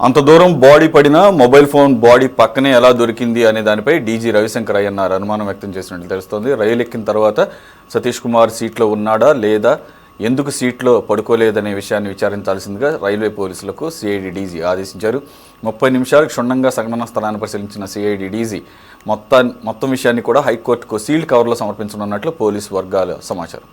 అంత దూరం బాడీ పడినా మొబైల్ ఫోన్ బాడీ పక్కనే ఎలా దొరికింది అనే దానిపై డీజీ రవిశంకర్ అయ్యన్నారు అనుమానం వ్యక్తం చేసినట్లు తెలుస్తోంది. రైలు ఎక్కిన తర్వాత సతీష్ కుమార్ సీట్లో ఉన్నాడా లేదా, ఎందుకు సీట్లో పడుకోలేదనే విషయాన్ని విచారించాల్సిందిగా రైల్వే పోలీసులకు సిఐడి డీజీ ఆదేశించారు. 30 నిమిషాలకు క్షుణ్ణంగా సంఘటనా స్థలాన్ని పరిశీలించిన సిఐడి డీజీ మొత్తం విషయాన్ని కూడా హైకోర్టుకు సీల్డ్ కవర్లో సమర్పించనున్నట్లు పోలీసు వర్గాల సమాచారం.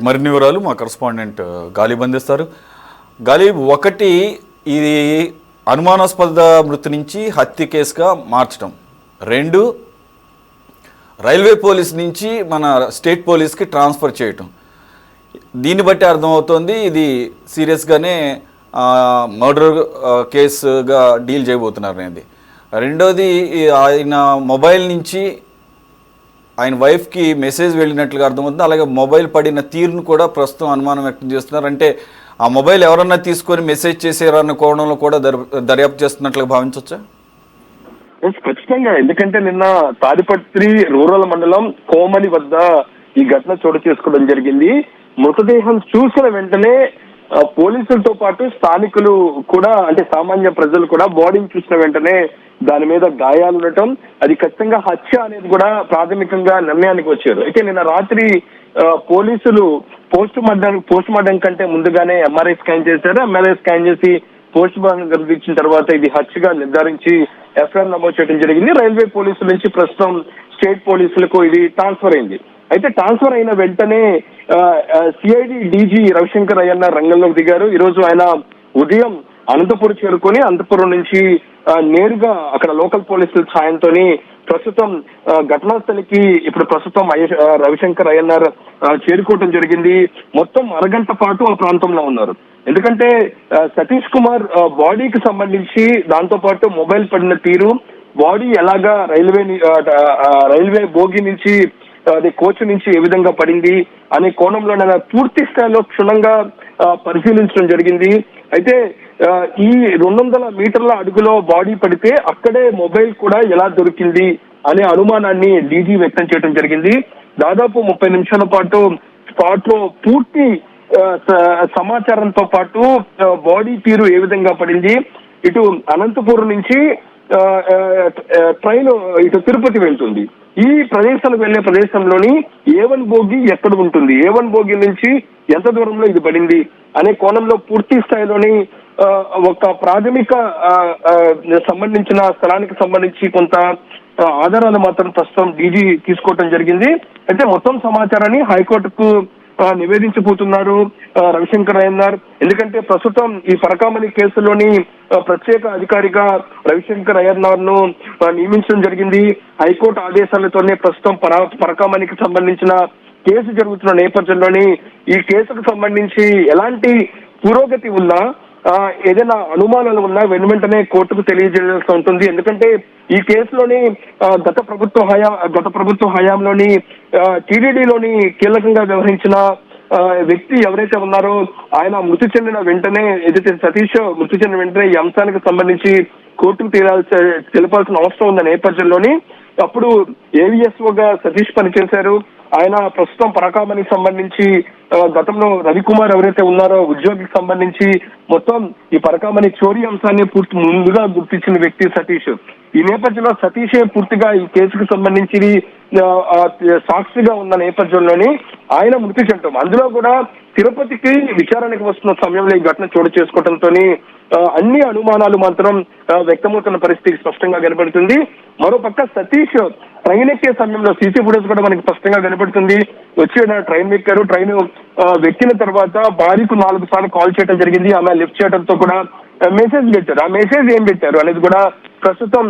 మరిన్ని వివరాలు మా కరెస్పాండెంట్ గాలిబ్ అందిస్తారు. గాలిబ్, ఒకటి ఇది అనుమానాస్పద మృతి నుంచి హత్య కేసుగా మార్చడం, 2 రైల్వే పోలీస్ నుంచి మన స్టేట్ పోలీస్కి ట్రాన్స్ఫర్ చేయటం. దీన్ని బట్టి అర్థమవుతోంది ఇది సీరియస్గానే మర్డర్ కేసుగా డీల్ చేయబోతున్నారు అనేది. రెండోది, ఆయన మొబైల్ నుంచి ఆయన వైఫ్కి మెసేజ్ వెళ్ళినట్లుగా అర్థమవుతుంది. అలాగే మొబైల్ పడిన తీరును కూడా ప్రస్తుతం అనుమానం వ్యక్తం చేస్తున్నారు. అంటే ఆ మొబైల్ ఎవరన్నా తీసుకొని మెసేజ్ చేసారన్న కోణంలో కూడా దర్యాప్తు చేస్తున్నట్లుగా భావించవచ్చా? ఖచ్చితంగా, ఎందుకంటే నిన్న తాడిపత్రి రూరల్ మండలం కోమలి వద్ద ఈ ఘటన చోటు చేసుకోవడం జరిగింది. మృతదేహం చూసిన వెంటనే పోలీసులతో పాటు స్థానికులు కూడా, అంటే సామాన్య ప్రజలు కూడా బాడీని చూసిన వెంటనే దాని మీద గాయాలు ఉండటం, అది ఖచ్చితంగా హత్య అనేది కూడా ప్రాథమికంగా నిర్ణయానికి వచ్చారు. అయితే నిన్న రాత్రి పోలీసులు పోస్ట్ మార్టం కంటే ముందుగానే ఎంఆర్ఐ స్కాన్ చేశారు. ఎంఆర్ఐ స్కాన్ చేసి పోస్ట్ మార్టం ఇచ్చిన తర్వాత ఇది హత్యగా నిర్ధారించి ఎఫ్ఐఆర్ నమోదు చేయడం జరిగింది. రైల్వే పోలీసుల నుంచి ప్రస్తుతం స్టేట్ పోలీసులకు ఇది ట్రాన్స్ఫర్ అయింది. అయితే ట్రాన్స్ఫర్ అయిన వెంటనే సిఐడి డీజీ రవిశంకర్ అయ్యన్న రంగంలోకి దిగారు. ఈరోజు ఆయన ఉదయం అనంతపురం చేరుకొని అనంతపురం నుంచి నేరుగా అక్కడ లోకల్ పోలీసుల సాయంతో ప్రస్తుతం ఘటనా స్థలికి ఇప్పుడు ప్రస్తుతం రవిశంకర్ అయ్యన్నార్ చేరుకోవటం జరిగింది. మొత్తం అరగంట పాటు ఆ ప్రాంతంలో ఉన్నారు. ఎందుకంటే సతీష్ కుమార్ బాడీకి సంబంధించి, దాంతో పాటు మొబైల్ పడిన తీరు, బాడీ ఎలాగా రైల్వే బోగి నుంచి, అది కోచ్ నుంచి ఏ విధంగా పడింది అనే కోణంలో నేను పూర్తి స్థాయిలో క్షుణ్ణంగా పరిశీలించడం జరిగింది. అయితే ఈ 200 మీటర్ల అడుగులో బాడీ పడితే అక్కడే మొబైల్ కూడా ఎలా దొరికింది అనే అనుమానాన్ని డీజీ వ్యక్తం చేయడం జరిగింది. దాదాపు 30 నిమిషాల పాటు స్పాట్ లో పూర్తి సమాచారంతో పాటు బాడీ తీరు ఏ విధంగా పడింది, ఇటు అనంతపురం నుంచి ట్రైన్ ఇటు తిరుపతి వెళ్తుంది, ఈ ప్రదేశాలకు వెళ్లే ప్రదేశంలోని A1 బోగి ఎక్కడ ఉంటుంది, A1 బోగి నుంచి ఎంత దూరంలో ఇది పడింది అనే కోణంలో పూర్తి స్థాయిలోని ఒక ప్రాథమిక సంబంధించిన స్థలానికి సంబంధించి కొంత ఆధారాలు మాత్రం ప్రస్తుతం డీజీ తీసుకోవటం జరిగింది. అయితే మొత్తం సమాచారాన్ని హైకోర్టుకు నివేదించబోతున్నారు రవిశంకర్ అయ్యన్నార్. ఎందుకంటే ప్రస్తుతం ఈ పరకామణి కేసులోని ప్రత్యేక అధికారిగా రవిశంకర్ అయ్యన్నార్ ను నియమించడం జరిగింది. హైకోర్టు ఆదేశాలతోనే ప్రస్తుతం పరకామణికి సంబంధించిన కేసు జరుగుతున్న నేపథ్యంలోని ఈ కేసుకు సంబంధించి ఎలాంటి పురోగతి ఉన్నా, ఏదైనా అనుమానాలు ఉన్నా వెంటనే కోర్టుకు తెలియజేయాల్సి ఉంటుంది. ఎందుకంటే ఈ కేసులోని గత ప్రభుత్వ హయాంలోని టీడీడీలోని కీలకంగా వ్యవహరించిన వ్యక్తి ఎవరైతే ఉన్నారో ఆయన మృతి చెందిన వెంటనే, ఏదైతే సతీష్ మృతి చెందిన వెంటనే ఈ అంశానికి సంబంధించి కోర్టుకు తెలపాల్సిన అవసరం ఉన్న నేపథ్యంలోని అప్పుడు ఏవిఎస్ఓగా సతీష్ పనిచేశారు. ఆయన ప్రస్తుతం పరకామణికి సంబంధించి గతంలో రవికుమార్ ఎవరైతే ఉన్నారో ఉద్యోగికి సంబంధించి మొత్తం ఈ పరకామణి చోరీ అంశాన్ని ముందుగా గుర్తించిన వ్యక్తి సతీష్. ఈ నేపథ్యంలో సతీషే పూర్తిగా ఈ కేసుకు సంబంధించి సాక్షిగా ఉన్న నేపథ్యంలోని ఆయన మృతి చెందడం, అందులో కూడా తిరుపతికి విచారణకు వస్తున్న సమయంలో ఈ ఘటన చోటు చేసుకోవడంతో అన్ని అనుమానాలు మాత్రం వ్యక్తమవుతున్న పరిస్థితి స్పష్టంగా కనబడుతుంది. మరోపక్క సతీష్ ట్రైన్ ఎక్కే సమయంలో సీసీ ఫుటేజ్ కూడా మనకి స్పష్టంగా కనబడుతుంది. వచ్చి ట్రైన్ ఎక్కారు, ట్రైన్ ఎక్కిన తర్వాత భార్యకు 4 సార్లు కాల్ చేయడం జరిగింది. ఆమె లిఫ్ట్ చేయడంతో కూడా మెసేజ్ పెట్టారు. ఆ మెసేజ్ ఏం పెట్టారు అనేది కూడా ప్రస్తుతం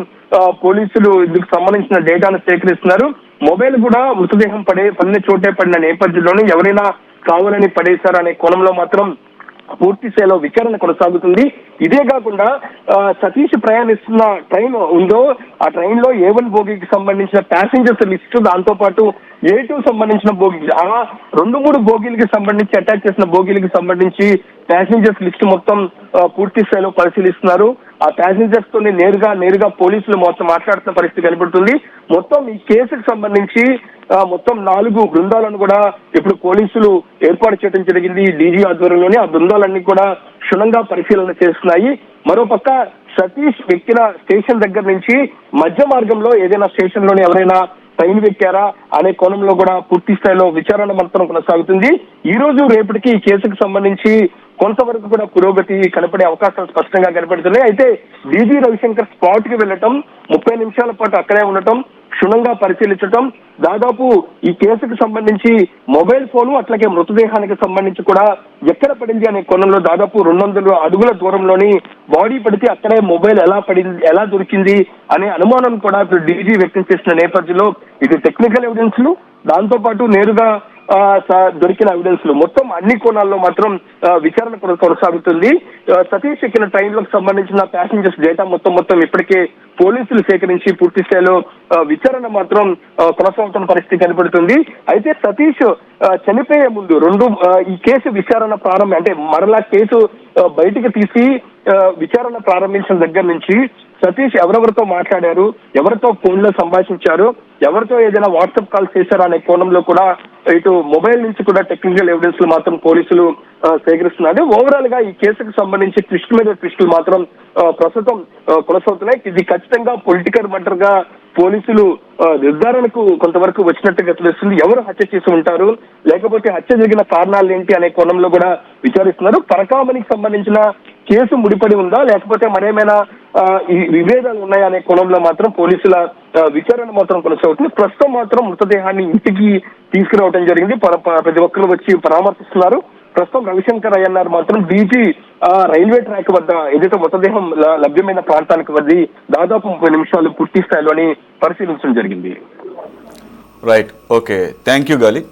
పోలీసులు ఇందుకు సంబంధించిన డేటాను సేకరిస్తున్నారు. మొబైల్ కూడా మృతదేహం పడిన చోటే పడిన నేపథ్యంలోనే ఎవరైనా కావాలని పడేశారు అనే కోణంలో మాత్రం పూర్తి స్థాయిలో విచారణ కొనసాగుతుంది. ఇదే కాకుండా సతీష్ ప్రయాణిస్తున్న ట్రైన్ ఉందో ఆ ట్రైన్ లో A1 బోగికి సంబంధించిన ప్యాసింజర్స్ లిస్ట్, దాంతో పాటు A2 సంబంధించిన బోగి, ఆ 2-3 బోగీలకి సంబంధించి అటాచ్ చేసిన బోగీలకి సంబంధించి ప్యాసింజర్స్ లిస్ట్ మొత్తం పూర్తి స్థాయిలో పరిశీలిస్తున్నారు. ఆ ప్యాసింజర్స్ తోని నేరుగా పోలీసులు మొత్తం మాట్లాడుతున్న పరిస్థితి కనబడుతుంది. మొత్తం ఈ కేసుకు సంబంధించి మొత్తం 4 బృందాలను కూడా ఇప్పుడు పోలీసులు ఏర్పాటు చేయడం జరిగింది. డీజీ ఆధ్వర్యంలోనే ఆ బృందాలన్నీ కూడా క్షుణ్ణంగా పరిశీలన చేస్తున్నాయి. మరోపక్క సతీష్ ఎక్కిన స్టేషన్ దగ్గర నుంచి మధ్య మార్గంలో ఏదైనా స్టేషన్ లోని ఎవరైనా ట్రైన్ ఎక్కారా అనే కోణంలో కూడా పూర్తి స్థాయిలో విచారణ మాత్రం కొనసాగుతుంది. ఈ రోజు రేపటికి ఈ కేసుకు సంబంధించి కొంతవరకు కూడా పురోగతి కనపడే అవకాశాలు స్పష్టంగా కనపడుతున్నాయి. అయితే డీజీ రవిశంకర్ స్పాట్ కి వెళ్ళటం, 30 నిమిషాల పాటు అక్కడే ఉండటం, క్షుణ్ణంగా పరిశీలించడం, దాదాపు ఈ కేసుకు సంబంధించి మొబైల్ ఫోను అట్లాగే మృతదేహానికి సంబంధించి కూడా ఎక్కడ పడింది అనే కోణంలో దాదాపు 200 అడుగుల దూరంలోని బాడీ పడితే అక్కడే మొబైల్ ఎలా దొరికింది అనే అనుమానం కూడా ఇప్పుడు డీజీ వ్యక్తం చేసిన నేపథ్యంలో ఇది టెక్నికల్ ఎవిడెన్స్లు, దాంతో పాటు నేరుగా దొరికిన ఎవిడెన్స్లు మొత్తం అన్ని కోణాల్లో మాత్రం విచారణ కొనసాగుతుంది. సతీష్ ఎక్కిన ట్రైన్ లకు సంబంధించిన ప్యాసింజర్స్ డేటా మొత్తం ఇప్పటికే పోలీసులు సేకరించి పూర్తి స్థాయిలో విచారణ మాత్రం కొనసాగుతున్న పరిస్థితి కనబడుతుంది. అయితే సతీష్ చనిపోయే ముందు ఈ కేసు విచారణ అంటే మరలా కేసు బయటికి తీసి విచారణ ప్రారంభించిన దగ్గర నుంచి సతీష్ ఎవరెవరితో మాట్లాడారు, ఎవరితో ఫోన్ లో సంభాషించారు, ఎవరితో ఏదైనా వాట్సాప్ కాల్ చేశారా అనే కోణంలో కూడా ఇటు మొబైల్ నుంచి కూడా టెక్నికల్ ఎవిడెన్స్ మాత్రం పోలీసులు సేకరిస్తున్నారు. ఓవరాల్ గా ఈ కేసుకు సంబంధించి ట్విస్ట్ మీద ట్విస్టులు మాత్రం ప్రస్తుతం కొనసాగుతున్నాయి. ఇది ఖచ్చితంగా పొలిటికల్ మర్డర్ గా పోలీసులు నిర్ధారణకు కొంతవరకు వచ్చినట్టుగా తెలుస్తుంది. ఎవరు హత్య చేసి ఉంటారు, లేకపోతే హత్య జరిగిన కారణాలు ఏంటి అనే కోణంలో కూడా విచారిస్తున్నారు. పరకామణికి సంబంధించిన కేసు ముడిపడి ఉందా, లేకపోతే మరేమైనా ఈ విభేదాలు ఉన్నాయా అనే కోణంలో మాత్రం పోలీసుల విచారణ మాత్రం కొనసాగుతుంది. ప్రస్తుతం మాత్రం మృతదేహాన్ని ఇంటికి తీసుకురావడం జరిగింది. ప్రతి ఒక్కరు వచ్చి పరామర్శిస్తున్నారు. ప్రస్తుతం రవిశంకర్ అయ్యన్నారు మాత్రం డీజీ రైల్వే ట్రాక్ వద్ద ఏదైతే మృతదేహం లభ్యమైన ప్రాంతానికి వద్ద దాదాపు 30 నిమిషాలు పూర్తి స్థాయిలోని పరిశీలించడం జరిగింది. రైట్, ఓకే, థ్యాంక్ యూ గాలి.